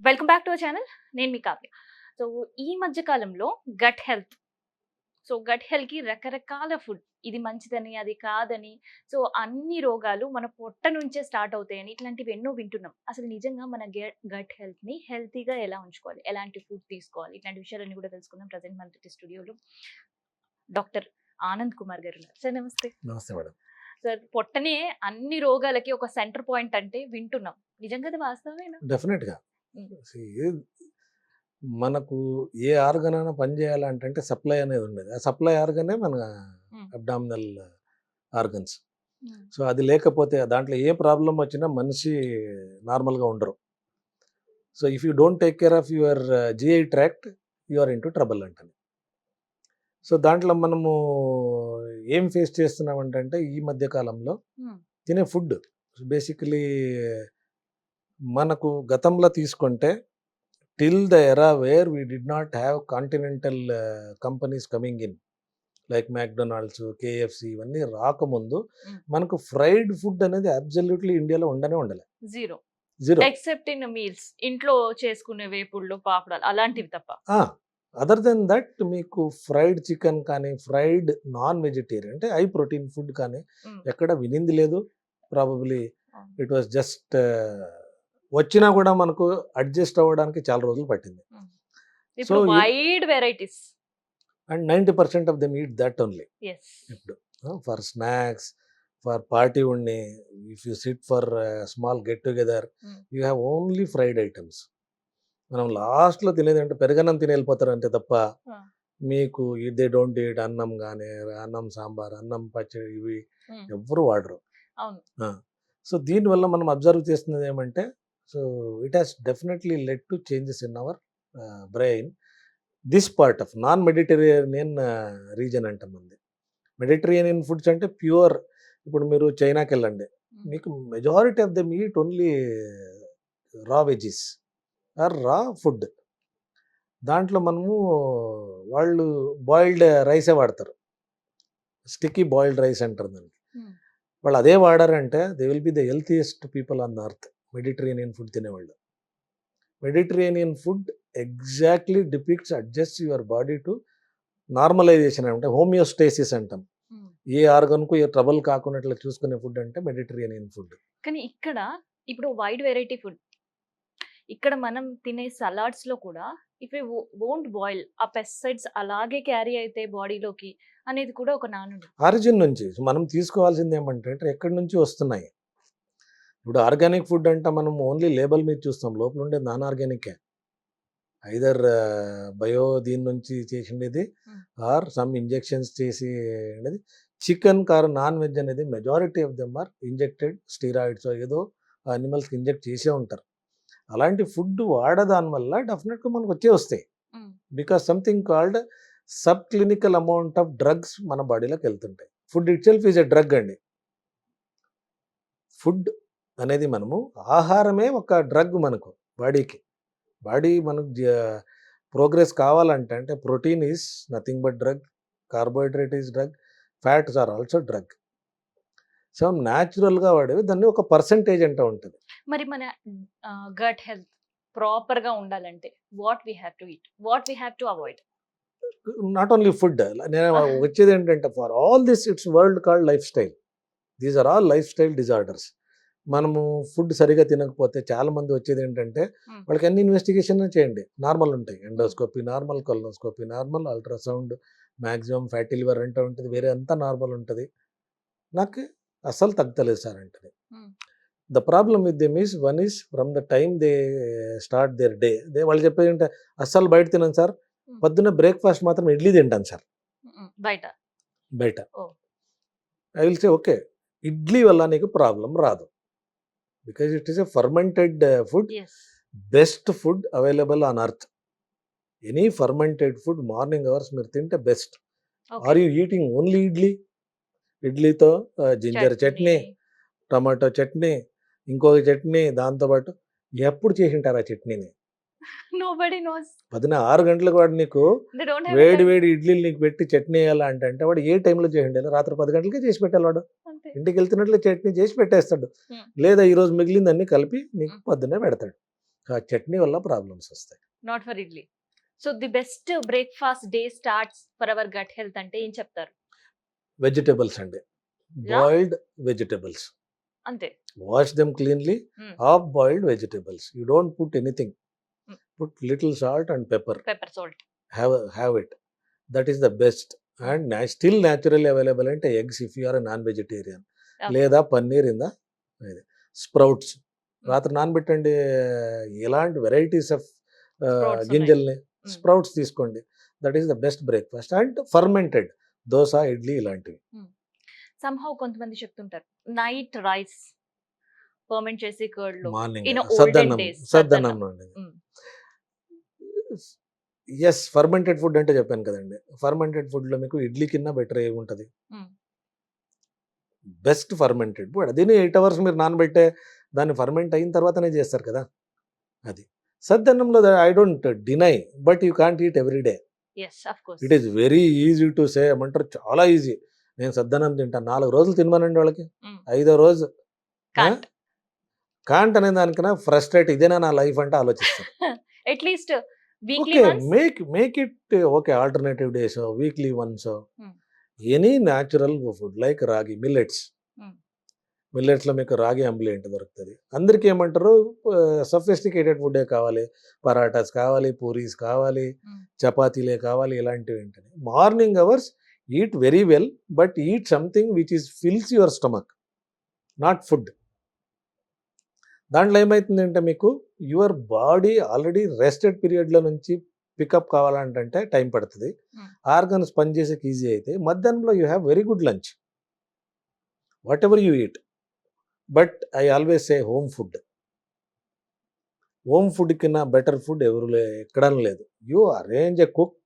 Welcome back to our channel. నేను మీ Kavya. So ఈ మధ్య కాలంలో గట్ హెల్త్ గట్ హెల్త్‌కి రకరకాల ఫుడ్ ఇది మంచిదని, అది కాదని, అన్ని రోగాలు మన పొట్ట నుంచే స్టార్ట్ అవుతాయని ఇట్లాంటివి ఎన్నో వింటున్నాం. అసలు నిజంగా మన గట్ హెల్త్‌ని హెల్తీగా ఎలా ఉంచుకోవాలి? ఎలాంటి ఫుడ్ తీసుకోవాలి? ఇట్లాంటి విషయాలన్నీ కూడా తెలుసుకుందాం. ప్రెజెంట్ మనతోటి స్టూడియోలో డాక్టర్ ఆనంద్ కుమార్ గారు ఉన్నారు. సార్ నమస్తే. నమస్తే మేడం. సార్ పొట్టనే అన్ని రోగాలకి ఒక సెంటర్ పాయింట్ అంటే వింటున్నాం. నిజంగా అది వాస్తవమేనా? డెఫినెట్‌గా. హ్మ్. సీ మనకు ఏ ఆర్గాన్ అయినా పనిచేయాలంటే సప్లై అనేది ఉండేది. ఆ సప్లై ఆర్గానే మన హ్మ్. Abdominal organs. హ్మ్. సో అది లేకపోతే దాంట్లో ఏ ప్రాబ్లమ్ వచ్చినా మనిషి నార్మల్‌గా ఉండరు. So if you don't take care of your GI tract you are into trouble అంటాను. సో దాంట్లో మనము ఏం ఫేస్ చేస్తున్నామంటే ఈ మధ్య కాలంలో హ్మ్. తినే ఫుడ్ బేసికలీ మనకు గతంలో తీసుకుంటే till the era where we did not have continental companies coming in like McDonald's, KFC ఇవన్నీ రాకముందు హ్మ్. మనకు ఫ్రైడ్ ఫుడ్ అనేది అబ్సల్యూట్లీ ఇండియాలో ఉండలే. Zero. Zero. Except in meals. ఇంట్లో చేసుకునే వేపుళ్ళు, పాపడాలు అలాంటివి తప్ప. అదర్ దెన్ దట్ మీకు ఫ్రైడ్ చికెన్ కానీ ఫ్రైడ్ నాన్ వెజిటేరియన్ అంటే హై ప్రోటీన్ ఫుడ్ కానీ హ్మ్. ఎక్కడ వినింది లేదు. ప్రాబబ్లీ అవును. ఇట్ వాస్ జస్ట్ వచ్చినా కూడా మనకు అడ్జస్ట్ అవ్వడానికి చాలా రోజులు పట్టింది. హ్మ్. సో ఇప్పుడు wide varieties. And 90% of them eat that only. Yes. ఇప్పుడు ఫర్ స్నాక్స్, ఫర్ పార్టీ ఉండి, if you sit for small get together hmm. You have only fried items. మనం లాస్ట్లో తినేదంటే పెరుగన్నం తిని వెళ్ళిపోతారు అంతే తప్ప ఆ! మీకు దే డోంట్ ఈట్ అన్నం కానీ అన్నం సాంబార్, అన్నం పచ్చడి ఇవి హ్మ్. ఎవ్వరు వాడరు. అవును. సో దీనివల్ల మనం అబ్జర్వ్ చేస్తున్నది ఏమంటే so it has definitely led to changes in our brain. This part of non Mediterranean reason అంటాం మంది. మెడిటరేనియన్ ఫుడ్స్ అంటే ప్యూర్. ఇప్పుడు మీరు చైనాకి వెళ్ళండి, హ్మ్. మీకు majority of them eat only రా వెజీస్ ఆర్ రా ఫుడ్. దాంట్లో మనము వాళ్ళు బాయిల్డ్ రైసే వాడతారు. స్టిక్కీ బాయిల్డ్ రైస్ అంటారు దాన్ని. హ్మ్. వాళ్ళు అదే వాడారంటే they will be the healthiest people on earth. Mediterranean food తినేవాళ్ళు. Mediterranean food exactly depicts adjust your body to normalization అంటే హోమియోస్టేసిస్ అంటాం. హ్మ్. ఏ ఆర్గన్‌కు ఏ ట్రబుల్ కాకున్నట్లు చూసుకునే ఫుడ్ అంటే మెడిటరేనియన్ ఫుడ్. కానీ ఇక్కడ ఇప్పుడు వైడ్ వెరైటీ ఫుడ్. ఇక్కడ మనం తినే సలాడ్స్‌లో కూడా ఇఫ్ యూ వోంట్ బాయిల్ ఆ పెస్టిసైడ్స్ అలాగే క్యారీ అయితాయి బాడీలోకి అనేది కూడా ఒక నానుడి. ఆరిజిన్ నుంచి మనం తీసుకోవాల్సింది ఏమంటే ఎక్కడి నుంచి వస్తున్నాయి. ఇప్పుడు ఆర్గానిక్ ఫుడ్ అంటే మనం ఓన్లీ లేబుల్ మీద చూస్తాం. లోపల ఉండేది నాన్ ఆర్గానికే. ఐదర్ బయో దీని నుంచి చేసిండేది హ్మ్. ఆర్ సమ్ ఇంజెక్షన్స్ చేసి అనేది. చికెన్ నాన్ వెజ్ అనేది majority of them are injected steroids ఏదో అనిమల్స్కి ఇంజెక్ట్ చేసే ఉంటారు. అలాంటి ఫుడ్ వాడదాని వల్ల డెఫినెట్గా మనకు వస్తాయి. Hmm. Because something called sub clinical amount of drugs మన బాడీలోకి వెళ్తుంటాయి. Food itself is a drug అండి. ఫుడ్ అనేది మనము ఆహారమే ఒక డ్రగ్ మనకు బాడీకి. బాడీ మనకు ప్రోగ్రెస్ కావాలంటే అంటే protein is nothing but drug, carbohydrate is drug, fats are also drug. So న్యాచురల్గా వాడేవి దాన్ని ఒక పర్సంటేజ్ అంటూ ఉంటుంది. మరి మన గట్ హెల్త్ ప్రాపర్‌గా ఉండాలంటే what we have to eat? What we have to avoid? Not only food. నేను వచ్చేది ఏంటంటే for all this it's world called life style. These are all life style disorders. మనము ఫుడ్ సరిగా తినకపోతే చాలామంది వచ్చేది ఏంటంటే హ్మ్. వాళ్ళకి అన్ని ఇన్వెస్టిగేషన్ చేయండి నార్మల్ ఉంటాయి. హ్మ్. Endoscopy normal, colonoscopy normal, ultrasound maximum fatty liver అంటూ ఉంటుంది, వేరే అంతా నార్మల్ ఉంటుంది. నాకు అస్సలు తగ్గలేదు సార్ అంటది. హ్మ్. The problem with them is one is from the time they start their day వాళ్ళు చెప్పేది ఏంటంటే అస్సలు బయట తినను సార్, హ్మ్. పొద్దున్న బ్రేక్ఫాస్ట్ మాత్రం ఇడ్లీ తింటాను సార్ హ్మ్. బయట. బయట. Oh! I will say okay, idli వల్ల నీకు ప్రాబ్లం రాదు. Because it is a fermented food, yes. Best food available on earth. Any fermented food morning hours మీరు తింటే best. Okay. Are you eating only idli? ఇడ్లీతో ginger chutney. Chutney, tomato chutney, ఇంకొక చట్నీ దాంతోపాటు ఎప్పుడు చేసింటారు ఆ చట్నీని? Nobody knows. పొద్దున 6 గంటలకు వాడు నీకు దే డోంట్ హావ్ ఎ వేడి టైమ్. వేడి ఇడ్లీలు నీకు పెట్టి చట్నీ వేయాలంటే వాడు ఏ టైంలో చేసిండాలి? రాత్రి 10 గంటలకే చేసి పెట్టాలి వాడు. అంతే. ఇంటికి వెళ్తున్నట్లే చట్నీ చేసి పెట్టేస్తాడు. హ్మ్. లేదా ఈరోజు మిగిలిందన్నీ కలిపి నీకు హ్మ్. పొద్దున్నే పెడతాడు. ఆ చట్నీ వల్ల ప్రాబ్లమ్స్ వస్తాయి. Not for idli. So the best breakfast day starts for our gut health అంటే ఏం చెప్తారు? వెజిటబుల్స్ అండి. రా? Boiled vegetables. అంతే. Wash them cleanly. హ్మ్. Half boiled vegetables. You don't put anything. Hmm. Put little salt and pepper. Pepper salt. Have it. That is the best. And still naturally available అంటే eggs if you are a non-vegetarian. Okay. లేదా paneer in the sprouts. Hmm. రాత్రి నానబెట్టండి. ఎలాంటి varieties of Sprouts ఉన్నాయి. గింజల్ని Hmm. Sprouts తీసుకోండి. That is the best breakfast. And fermented dosa, idli ఇలాంటివి. Somehow కొంతమంది చెప్తుంటారు. నైట్ రైస్ ఫర్మెంట్ చేసి కర్డ్‌లో మార్నింగ్ ఇన్ ఓల్డెన్ సద్దన్నం డేస్ సద్దన్నం అండి. హ్మ్. ఎస్, ఫర్మెంటెడ్ ఫుడ్ అంటే చెప్పాను కదండి. ఫర్మెంటెడ్ ఫుడ్లో మీకు ఇడ్లీ కింద బెటర్ ఏముంటుంది? హ్మ్. Best fermented food. అదే 8 అవర్స్ మీరు నానబెట్టే దాన్ని ఫర్మెంట్ అయిన తర్వాతనే చేస్తారు కదా. అది సద్దన్నంలో I don't deny, but you can't eat every day. Yes of course. It is very easy to say. ఏమంటారు, చాలా ఈజీ. నేను సద్దన్నం తింటాను 4 రోజులు తినమనండి వాళ్ళకి. Hmm. 5వ రోజు కాంట్. కాంట్ అనే దానికన్నా ఫ్రస్ట్రేట్, ఇదేనా నా లైఫ్ అంటే ఆలోచిస్తారు. At least weekly okay, once. Make it okay. Alternative days, weekly once, Hmm. Any natural food like రాగి, మిల్లెట్స్. Hmm. మిల్లెట్స్లో మీకు రాగి అంబలి ఏంటి దొరుకుతుంది. అందరికీ ఏమంటారు, సఫిస్టికేటెడ్ ఫుడే కావాలి, పరాటాస్ కావాలి, పూరీస్ కావాలి, Hmm. చపాతీలే కావాలి, ఇలాంటివి ఏంటని. Morning hours eat very well, but eat something which is fills your stomach, not food. దాంట్లో ఏమవుతుందంటే మీకు యువర్ బాడీ ఆల్రెడీ రెస్టెడ్ పీరియడ్లో నుంచి పికప్ కావాలంటే టైం పడుతుంది. Hmm. ఆర్గన్స్ పనిచేసేకి ఈజీ అయితే మధ్యాహ్నంలో you have very good lunch, whatever you eat. But I always say home food. Home food కింద బెటర్ ఫుడ్ ఎక్కడా లేదు. You arrange a cook.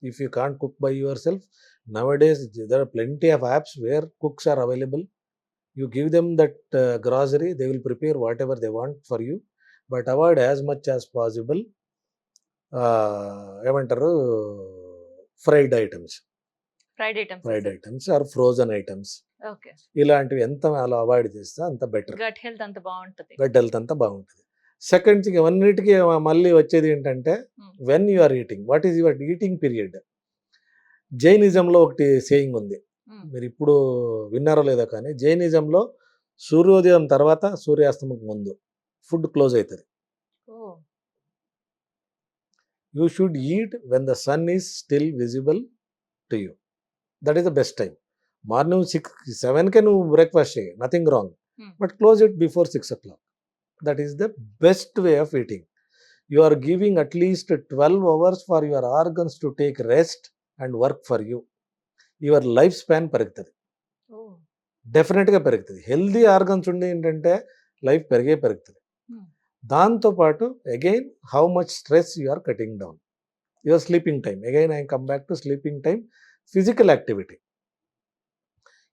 If you can't cook by yourself, nowadays there are plenty of apps where cooks are available. You give them that grocery, they will prepare whatever they want for you. But avoid as much as possible ఏమంటారు, fried items fried items. Are frozen items. Okay. ఇలాంటివి ఎంత అలా avoid చేస్తే అంత better. Gut health అంత బాగుంటది. Gut health అంతా బాగుంటుంది. సెకండ్ థింగ్, ఇవన్నిటికీ మళ్ళీ వచ్చేది ఏంటంటే, when you are eating, what is your eating period. జైనిజంలో ఒకటి సేయింగ్ ఉంది, Hmm. మీరు ఇప్పుడు విన్నారో లేదో కానీ, జైనిజంలో సూర్యోదయం తర్వాత సూర్యాస్తమకు ముందు ఫుడ్ క్లోజ్ అవుతుంది. Oh. You should eat when the sun is still visible to you. That is the best time. Morning 7కే నువ్వు బ్రేక్ఫాస్ట్ చేయి, nothing wrong, Hmm. But close it before 6 o'clock. That is the best way of eating. You are giving at least 12 hours for your organs to take rest and work for you. Your life span పెరుగుతుంది, oh. డెఫినెట్గా పెరుగుతుంది. Healthy organs ఉండి ఏంటంటే life పెరుగుతుంది. Hmm. దాంతోపాటు again how much stress you are cutting down. Your sleeping time, again I come back to sleeping time, physical activity.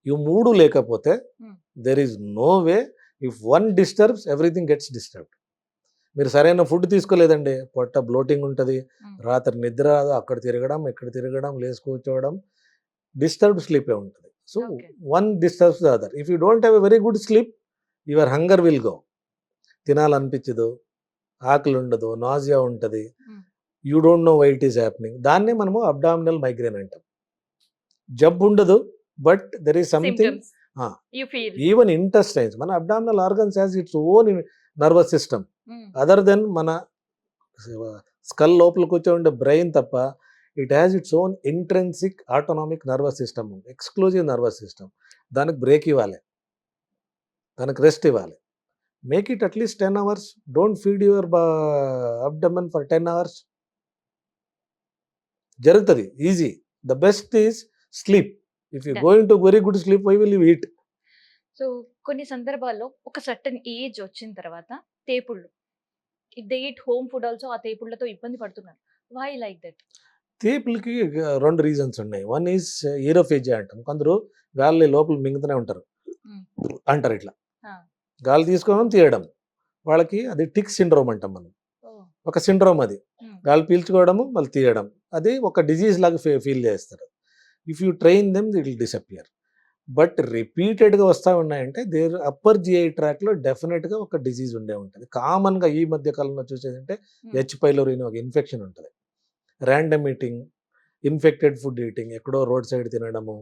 ఈ 3 లేకపోతే Hmm. There is no way. If one disturbs, everything gets disturbed. మీరు సరైన food తీసుకోలేదండి, పొట్ట bloating ఉంటుంది, Hmm. రాత్రి నిద్ర రాదు, అక్కడ తిరగడం ఇక్కడ తిరగడం, లేచి కూర్చోవడం, డిస్టర్బ్డ్ స్లీపే ఉంటుంది. So Okay. One disturbs the other. If you don't have a very good sleep, your hunger will go. తినాలనిపించదు, ఆకలి ఉండదు, నాజియా ఉంటుంది, Hmm. You don't know why it is happening. దాన్నే మనము అబ్డామినల్ మైగ్రేన్ అంటాం. జబ్బు ఉండదు, but there is something. Symptoms. You feel. Even intestines, మన abdominal organs has its own nervous system Hmm. Other than మన స్కల్ లోపల కూర్చోండే బ్రెయిన్ తప్ప, it has its own intrinsic autonomic nervous system, exclusive nervous system. దానికి break ఇవ్వాలి, దానికి rest ఇవ్వాలి. Make it at least 10 hours. Don't feed your abdomen for 10 hours. జరుగుతుంది easy. The best is sleep. If you Yeah. Going to very good sleep, why will you eat? So కొన్ని సందర్భాల్లో ఒక certain age వచ్చిన తర్వాత తేపుళ్ళు, if they eat home food also ఆ తేపుళ్ళతో ఇబ్బంది పడుతున్నారు. Why like that? తేపులకి 2 రీజన్స్ ఉన్నాయి. వన్ ఈజ్ ఈరోఫేజియా అంటాం. కొందరు గాలి లోపల మింగుతూనే ఉంటారు, Hmm. అంటారు ఇట్లా, Ah. గాలి తీసుకోవడం తీయడం. వాళ్ళకి అది టిక్ సిండ్రోమ్ అంటాం మనం. Oh. ఒక సిండ్రోమ్ అది. Hmm. గాలి పీల్చుకోవడము మళ్ళీ తీయడం, అది ఒక డిజీజ్ లాగా ఫీల్ చేస్తారు. If you train them it will disappear. But రిపీటెడ్గా వస్తూ ఉన్నాయంటే దేర్ అప్పర్ జిఐ ట్రాక్లో డెఫినెట్గా ఒక డిజీజ్ ఉండే ఉంటుంది. కామన్గా ఈ మధ్య కాలంలో చూసేదంటే హెచ్ పైలోరీ అని ఒక ఇన్ఫెక్షన్ ఉంటుంది. Random eating, infected food eating, ఎక్కడో రోడ్ సైడ్ తినడము,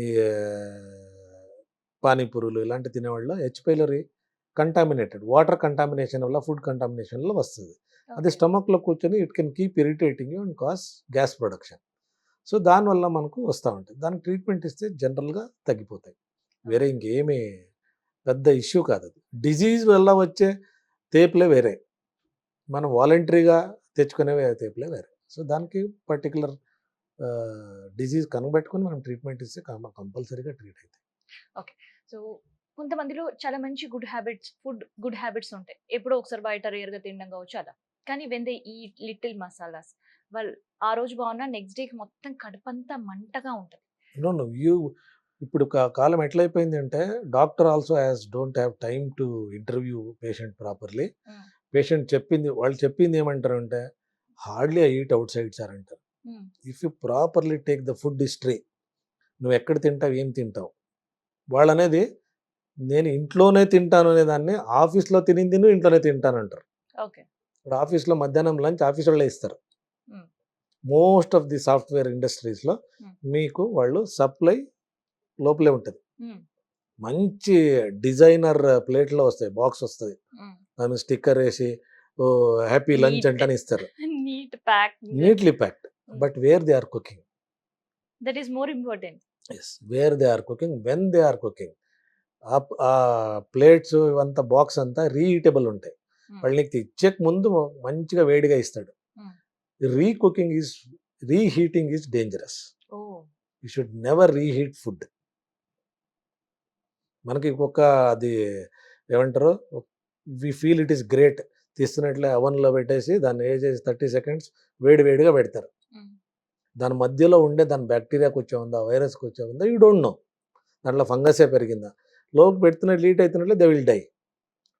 ఈ పానీపూరులు ఇలాంటి తినేవాళ్ళు H pylori contaminated water contamination వల్ల, ఫుడ్ కంటామినేషన్లో వస్తుంది. అది స్టమక్లో కూర్చొని it can keep irritating and cos gas production. So దానివల్ల మనకు వస్తూ ఉంటుంది. దానికి ట్రీట్మెంట్ ఇస్తే జనరల్గా తగ్గిపోతాయి. వేరే ఇంకేమీ పెద్ద ఇష్యూ కాదు. అది డిజీజ్ వల్ల వచ్చే తేపులే వేరే, మనం వాలంటరీగా తెచ్చుకునే తేపులే వేరే. సో దానికి పర్టికులర్ డిజీజ్ కనబెట్టుకొని మనం ట్రీట్మెంట్ ఇస్తే కంపల్సరీగా ట్రీట్ అవుతాయి. ఓకే. సో కొంతమందిలో చాలా మంచి గుడ్ హ్యాబిట్స్ ఉంటాయి. ఎప్పుడో ఒకసారి బయట రేర్గా తినడం కావచ్చు అలా. కానీ when they eat little masalas, వాళ్ళు ఆ రోజు బాగున్నా నెక్స్ట్ డేకి మొత్తం కడుపంతా మంటగా ఉంటుంది. నో నో యూ ఇప్పుడు కాలం ఎట్లయిపోయింది అంటే doctor also don't have time to interview patient properly. Patient వాళ్ళు చెప్పింది ఏమంటారు అంటే hardly I eat outside sir అంటారు. If you properly take the food history, నువ్వు ఎక్కడ తింటావు, ఏం తింటావు, వాళ్ళు అనేది నేను ఇంట్లోనే తింటాను అనే దాన్ని ఆఫీస్లో తినింది నువ్వు ఇంట్లోనే తింటానంటారు. ఓకే. ఇప్పుడు ఆఫీస్లో మధ్యాహ్నం లంచ్ ఆఫీస్ వాళ్ళే ఇస్తారు. మోస్ట్ ఆఫ్ ది సాఫ్ట్వేర్ ఇండస్ట్రీస్లో మీకు వాళ్ళు సప్లై లోపలే ఉంటుంది. మంచి డిజైనర్ ప్లేట్లో వస్తాయి, బాక్స్ వస్తుంది, దాని స్టిక్కర్ వేసి హ్యాపీ లంచ్ అంటని ఇస్తారు, neatly packed. But where they are cooking, that is more important. Yes, where they are cooking, when they are cooking, ఆ ప్లేట్స్ ఇవంతా బాక్స్ అంతా రీహీటబుల్ ఉంటాయి. వాళ్ళు నీకు ఇచ్చే ముందు మంచిగా వేడిగా ఇస్తాడు. Reheating is dangerous. You should never reheat food. మనకి అది ఏమంటారు, we feel it is great, తీస్తున్నట్లే అవన్లో పెట్టేసి దాన్ని చేసి 30 seconds వేడిగా పెడతారు. దాని మధ్యలో ఉండే దాని బ్యాక్టీరియాకి వచ్చే ఉందా, వైరస్కి వచ్చే ఉందా, యూ డోంట్ నో. దాంట్లో ఫంగసే పెరిగిందా, లోకి పెడుతున్నట్లు హీట్ అవుతున్నట్లే they will die,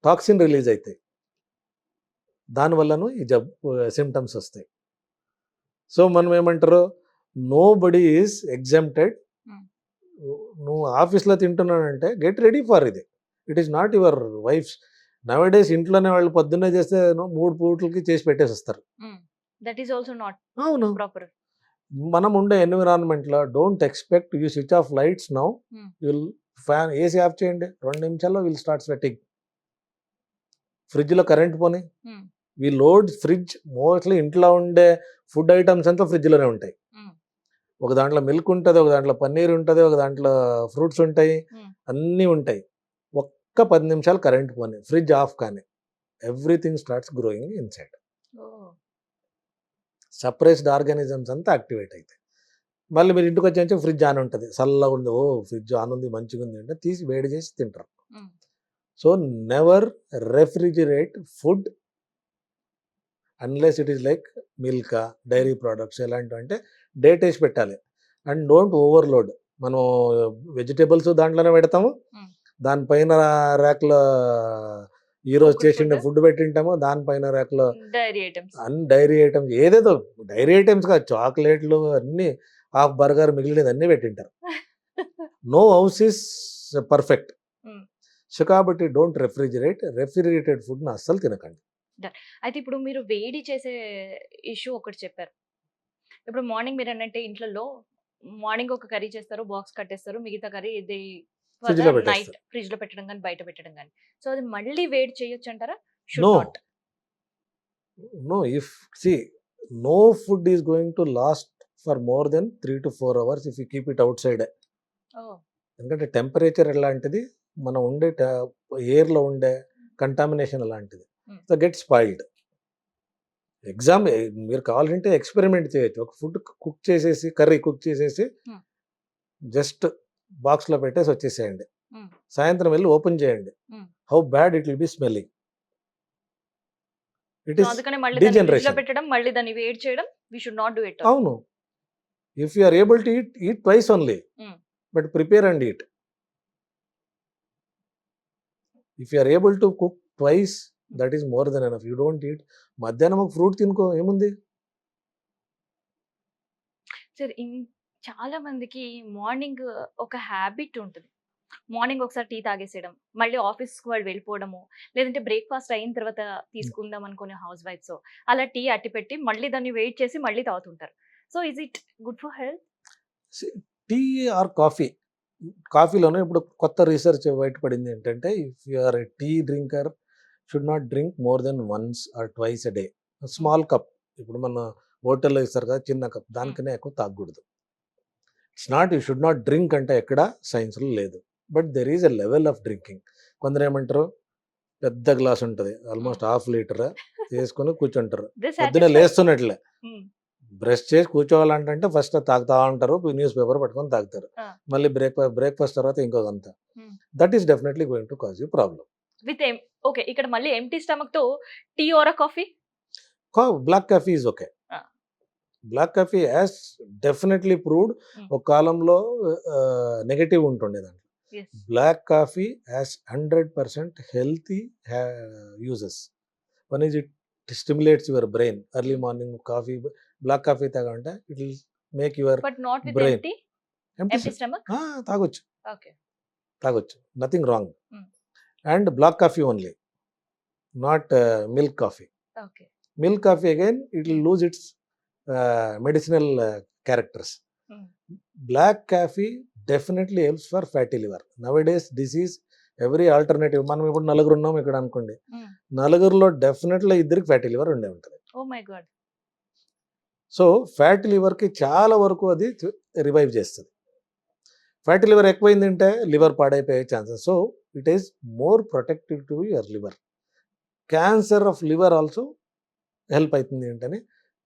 toxin release అవుతాయి, దానివల్లను ఈ సిమ్టమ్స్ వస్తాయి. సో మనం ఏమంటారు, నో బడీ ఈజ్ ఎగ్జామ్టెడ్. నువ్వు ఆఫీస్లో తింటున్నానంటే గెట్ రెడీ ఫర్ ఇది. It is not your wife's. Nowadays ఇంట్లోనే వాళ్ళు పొద్దున్నే చేస్తే 3 పూటలకి చేసి పెట్టేసి వస్తారు. దట్ ఈస్ ఆల్సో నాట్ అవును. ప్రాపర్. మనం ఉండే ఎన్విరాన్మెంట్లో don't expect you switch off lights now, will fan AC off చేయండి, 2 నిమిషాల్లో విల్ స్టార్ట్ స్వెట్టింగ్. ఫ్రిడ్జ్లో కరెంట్ పోనీ, వి లోడ్ ఫ్రిడ్జ్, మోస్ట్లీ ఇంట్లో ఉండే ఫుడ్ ఐటమ్స్ అంతా ఫ్రిడ్జ్లోనే ఉంటాయి. ఒక దాంట్లో మిల్క్ ఉంటుంది, ఒక దాంట్లో పన్నీర్ ఉంటుంది, ఒక దాంట్లో ఫ్రూట్స్ ఉంటాయి, అన్నీ ఉంటాయి. ఒక్క 10 నిమిషాలు కరెంట్ పోనీ, ఫ్రిడ్జ్ ఆఫ్ కానీ, everything starts growing inside. Suppressed organisms అంతా యాక్టివేట్ అవుతాయి. మళ్ళీ మీరు ఇంటికి వచ్చే ఫ్రిడ్జ్ ఆన్ ఉంటుంది, చల్లగా ఉంది, ఫ్రిడ్జ్ ఆన్ ఉంది, మంచిగా ఉంది అంటే తీసి వేడి చేసి తింటారు. So never refrigerate food unless it is like milk, dairy products ఎలాంటివి అంటే డేట్ వేసి పెట్టాలి. And don't overload. మనం వెజిటేబుల్స్ దాంట్లోనే పెడతాము, దానిపైన ర్యాక్లో ఈరోజు చేసిండే ఫుడ్ పెట్టింటాము, దానిపైన ర్యాక్లో డైరీ ఐటమ్స్ ఏదేదో, డైరీ ఐటమ్స్ కాదు, చాక్లెట్లు అన్నీ, హాఫ్ బర్గర్ మిగిలినది అన్నీ పెట్టింటారు. No house is perfect. So కాబట్టి డోంట్ రెఫ్రిజిరేటెడ్ ఫుడ్ని అస్సలు తినకండి. అయితే ఇప్పుడు మీరు వేడి చేసే ఇష్యూ ఒకటి చెప్పారు. ఇప్పుడు మార్నింగ్ మీరు ఏంటంటే ఇంట్లో మార్నింగ్ ఒక కర్రీ చేస్తారు, బాక్స్ కట్టేస్తారు, మిగతా కర్రీ ఇది నైట్ ఫ్రిడ్జ్ లో పెట్టడం కానీ బయట పెట్టడం కానీ, సో అది మళ్ళీ వేడి చేయొచ్చు అంటారా? No, if no food is going to last for more than 3 to 4 hours if you keep it outside. ఎందుకంటే టెంపరేచర్ ఎలాంటిది, మనం ఉండే ఎయిర్లో ఉండే కంటామినేషన్ అలాంటిది, సో గెట్ స్పాయిల్డ్. మీరు కావాలంటే ఎక్స్పెరిమెంట్ చేయొచ్చు. ఒక ఫుడ్ కుక్ చేసేసి, కర్రీ కుక్ చేసేసి జస్ట్ బాక్స్లో పెట్టేసి వచ్చేసేయండి, సాయంత్రం వెళ్ళి ఓపెన్ చేయండి, how bad it will be smelling. It is degeneration. అవును, if you are able to eat twice only, but prepare and eat. If you are able to cook twice, that is more than enough. You don't eat. మధ్యాహ్నం ఒక fruit తినుకో, ఏముంది? Sir చాలా మందికి morning ఒక habit ఉంటది. Morning ఒకసారి tea తాగేసేయడం, మళ్ళీ ఆఫీస్‌కి వాళ్ళు వెళ్ళిపోవడము, లేదంటే బ్రేక్‌ఫాస్ట్ అయిన తర్వాత తీసుకుందాం అనుకునే హౌస్ వైఫ్స్ అలా టీ అట్టిపెట్టి మళ్ళీ దాన్ని వెయిట్ చేసి మళ్ళీ తాగుతుంటారు. So, is it good for health? Tea or coffee. కాఫీలోనే ఇప్పుడు కొత్త రీసెర్చ్ బయటపడింది ఏంటంటే, if you are a tea drinker should not drink more than once or twice a day. Small cup, ఇప్పుడు మన హోటల్‌లో ఇస్తారు కదా చిన్న కప్, దానికన్నా ఎక్కువ తాగకూడదు. It's not you should not drink అంటే ఎక్కడ సైన్స్‌లో లేదు. But there is a level of drinking. కొందరు ఏమంటారు, పెద్ద గ్లాస్ ఉంటది. ఆల్మోస్ట్ హాఫ్ లీటర్ తీసుకొని కూర్చుంటారు. పొద్దున్నే లేస్తున్నట్లే. బ్రష్ చేసి కూర్చోవాలంటే ఫస్ట్ తాగుతా ఉంటారు. న్యూస్ పేపర్ పట్టుకొని తాగుతారు. మళ్ళీ బ్రేక్‌ఫాస్ట్ తర్వాత ఇంకొకంత. That is definitely going to cause you problem. With okay. ఇక్కడ మళ్ళీ ఎంప్టీ స్టమక్‌తో tea or coffee? Black coffee is okay. Black coffee has definitely proved. ఒక కాలంలో నెగెటివ్ ఉంటుండే దాంట్లో. Black coffee has 100% healthy uses. One is it stimulates your brain. Early morning coffee, black coffee తాగంటే it will make your but not with brain empty stomach? తాగొచ్చు. Okay. తాగొచ్చు. Nothing wrong. And black coffee only, not milk coffee. Okay. Milk coffee again, it will lose its medicinal characters. Black coffee definitely helps for fatty liver. Nowadays disease every alternative. మనం ఇప్పుడు నలుగురు ఉన్నాం ఇక్కడ అనుకోండి, నలుగురులో definitely ఇద్దరికి fatty liver ఉండే ఉంటుంది. Oh my god. So fatty లివర్కి చాలా వరకు అది రివైవ్ చేస్తుంది. ఫ్యాటీ లివర్ ఎక్కువైంది అంటే లివర్ పాడైపోయే chances. So it is more protective to your liver. Cancer of liver also help అవుతుంది ఏంటని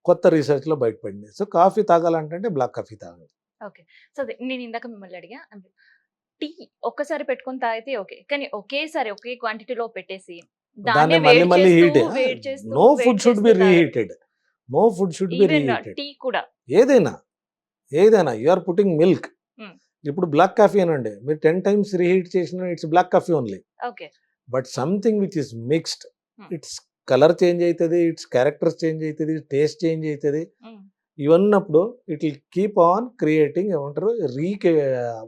కొత్త రీసెర్చ్లో బయటపడింది. సో కాఫీ తాగాలంటే బ్లాక్ కాఫీ తాగాలి. ఓకే. సో నేను ఇందాక మిమ్మల్ని అడిగా, టీ ఒక్కసారి పెట్టుకొని తాగితే ఓకే, కానీ ఒకేసారి ఒకే క్వాంటిటీలో పెట్టేసి దాన్ని మళ్ళీ heat. No food should be reheated. No food should be reheated. Tea కూడా ఏదైనా యు ఆర్ పుట్టింగ్ మిల్క్. ఇప్పుడు బ్లాక్ కాఫీ అనండి, మీరు 10 times రీహీట్ చేసిన its black coffee only. Okay. But something which is mixed, its colour change అవుతుంది, its characters change అవుతుంది, taste change అవుతుంది. ఇవన్నప్పుడు it will keep on creating ఏమంటారు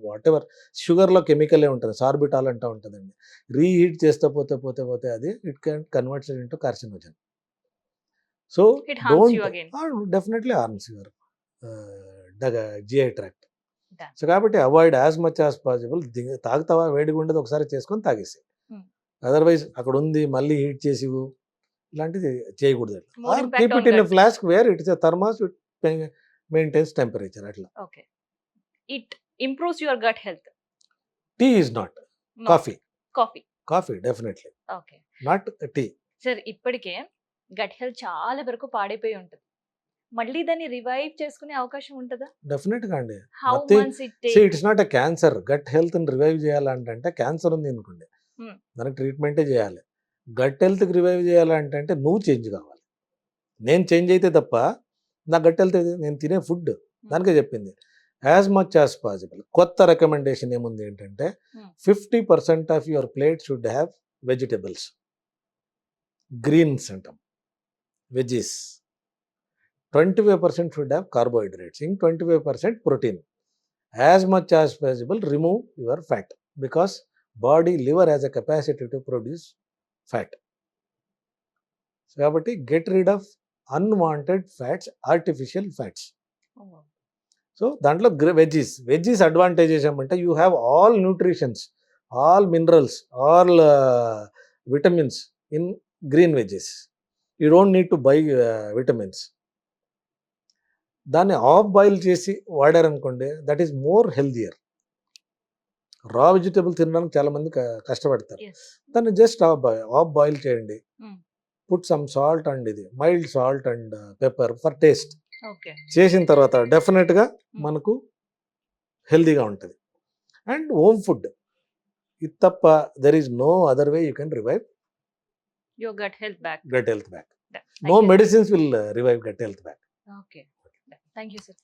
whatever షుగర్లో కెమికలే ఉంటుంది, సార్బిటాల్ అంటూ ఉంటుందండి. రీహీట్ చేస్తే పోతే అది it can converts into carcinogen. So definitely harms your GI tract. So కాబట్టి avoid as much as possible. తాగుతావా, వేడిగా ఉండదు, ఒకసారి చేసుకొని తాగేసి. అదర్వైజ్ అక్కడ ఉంది మళ్ళీ హీట్ చేసి ఇలాంటిది చేయకూడదు. Keep it in a flask where it is a thermos, it maintains temperature. అట్లా okay. It improves your gut health. Tea is not coffee definitely okay, not tea. Sir ఇప్పటికే గట్ హెల్త్ చాలా వరకు పాడైపోయి ఉంటుంది, మళ్ళీ దాన్ని రివైవ్ చేసుకునే అవకాశం ఉంటుందా? డెఫినెట్ గా అండి. How much it takes? It's not a cancer. Gut health ని రివైవ్ చేయాలంటే క్యాన్సర్ ఉంది అనుకోండి, దానికి ట్రీట్మెంటే చేయాలి. గట్ హెల్త్కి రివైవ్ చేయాలంటే నువ్వు చేంజ్ కావాలి. నేను చేంజ్ అయితే తప్ప నా గట్ హెల్త్, నేను తినే ఫుడ్ దానికే చెప్పింది. యాజ్ మచ్ యాజ్ పాసిబుల్ కొత్త రికమెండేషన్ ఏముంది ఏంటంటే 50% of your plate should have vegetables, greens అంటాం, వెజీస్. 25% షుడ్ హ్యావ్ కార్బోహైడ్రేట్స్, ఇంక 25% protein. As much as possible remove your fat, because body liver has a capacity to produce fat. కాబట్టి get rid of unwanted fats, artificial fats. So దాంట్లో veggies advantages ఏమంటే you have all nutritions, all minerals, all vitamins in green veggies. You don't need to buy vitamins. దాన్ని half boil చేసి వాడారనుకోండి, that is more healthier. రా vegetable తినడానికి చాలా మంది కష్టపడతారు. దాన్ని జస్ట్ ఆఫ్ బాయిల్ చేయండి, పుట్ సమ్ సాల్ట్ అండ్ ఇది mild salt and pepper for taste. చేసిన తర్వాత డెఫినెట్గా మనకు హెల్దీగా ఉంటుంది. అండ్ హోమ్ ఫుడ్ ఇది తప్ప there is no other way you can revive your gut health back. No medicines will revive gut health back. Okay. Thank you, sir.